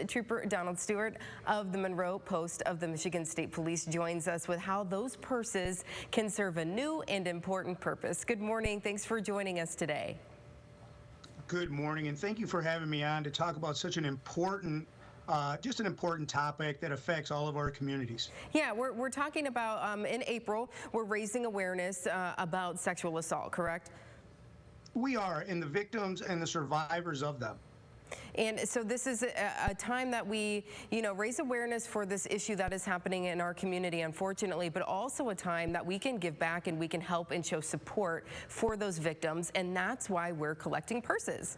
Trooper Donald Stewart of the Monroe Post of the Michigan State Police joins us with how those purses can serve a new and important purpose. Good morning. Thanks for joining us today. Good morning, and thank you for having me on to talk about such an important just an important topic that affects all of our communities. Yeah, we're talking about in April, we're raising awareness about sexual assault, correct? We are, and the victims and the survivors of them. And so this is a time that we, raise awareness for this issue that is happening in our community, unfortunately, but also a time that we can give back and we can help and show support for those victims, and that's why we're collecting purses.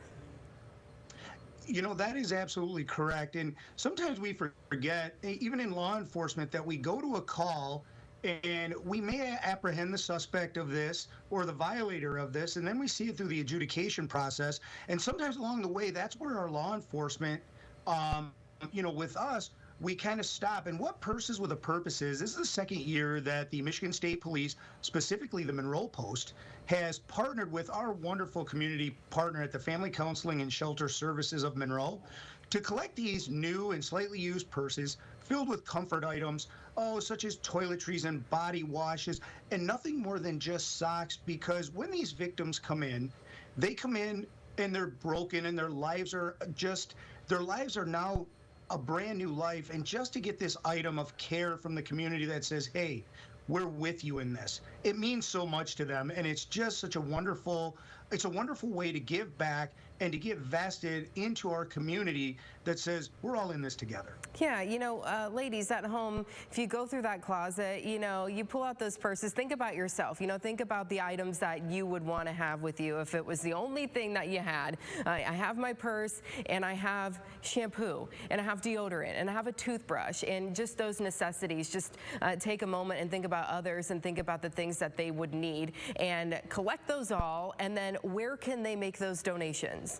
That is absolutely correct. And sometimes we forget, even in law enforcement, that we go to a call and we may apprehend the suspect of this or the violator of this, and then we see it through the adjudication process. And sometimes along the way, that's where our law enforcement, with us, we kind of stop. And what Purses with a Purpose is, this is the second year that the Michigan State Police, specifically the Monroe Post, has partnered with our wonderful community partner at the Family Counseling and Shelter Services of Monroe to collect these new and slightly used purses filled with comfort items, such as toiletries and body washes, and nothing more than just socks, because when these victims come in, they come in and they're broken and their lives are now a brand new life. And just to get this item of care from the community that says, hey, we're with you in this, it means so much to them. And it's just such a wonderful way to give back and to get vested into our community that says we're all in this together. Yeah, ladies at home, if you go through that closet, you pull out those purses, think about yourself, think about the items that you would want to have with you if it was the only thing that you had. I have my purse, and I have shampoo, and I have deodorant, and I have a toothbrush, and just those necessities. Just take a moment and think about others and think about the things that they would need and collect those all. And then where can they make those donations?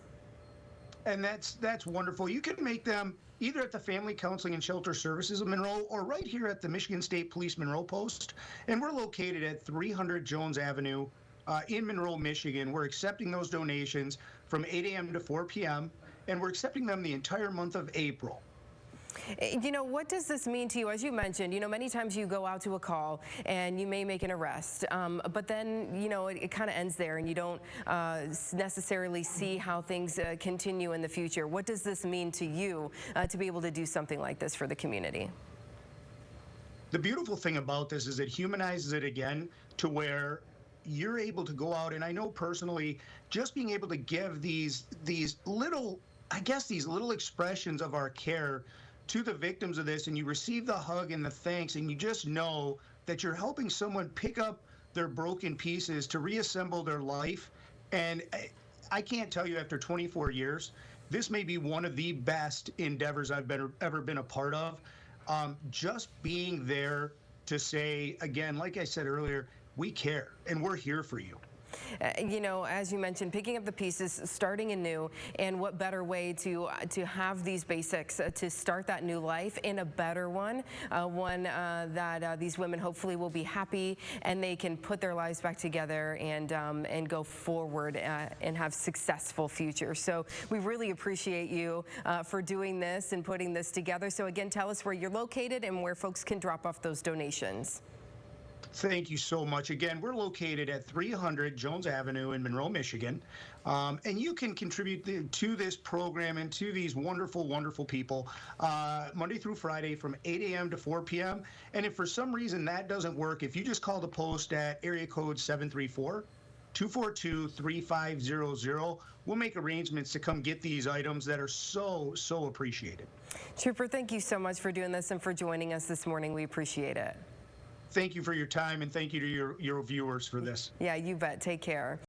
And that's wonderful. You can make them either at the Family Counseling and Shelter Services of Monroe or right here at the Michigan State Police Monroe Post. And we're located at 300 Jones Avenue in Monroe, Michigan. We're accepting those donations from 8 a.m. to 4 p.m. and we're accepting them the entire month of April. What does this mean to you? As you mentioned, many times you go out to a call and you may make an arrest, but then, it kind of ends there and you don't necessarily see how things continue in the future. What does this mean to you to be able to do something like this for the community? The beautiful thing about this is it humanizes it again to where you're able to go out, and I know personally, just being able to give these little expressions of our care to the victims of this, and you receive the hug and the thanks, and you just know that you're helping someone pick up their broken pieces to reassemble their life. And I can't tell you, after 24 years, this may be one of the best endeavors I've ever been a part of. Just being there to say, again, like I said earlier, we care and we're here for you. As you mentioned, picking up the pieces, starting anew, and what better way to have these basics to start that new life in a better one, that these women hopefully will be happy and they can put their lives back together and go forward and have successful futures. So we really appreciate you for doing this and putting this together. So again, tell us where you're located and where folks can drop off those donations. Thank you so much. Again, we're located at 300 Jones Avenue in Monroe, Michigan. And you can contribute to this program and to these wonderful, wonderful people Monday through Friday from 8 a.m. to 4 p.m. And if for some reason that doesn't work, if you just call the post at area code 734-242-3500, we'll make arrangements to come get these items that are so, so appreciated. Trooper, thank you so much for doing this and for joining us this morning. We appreciate it. Thank you for your time, and thank you to your viewers for this. Yeah, you bet. Take care.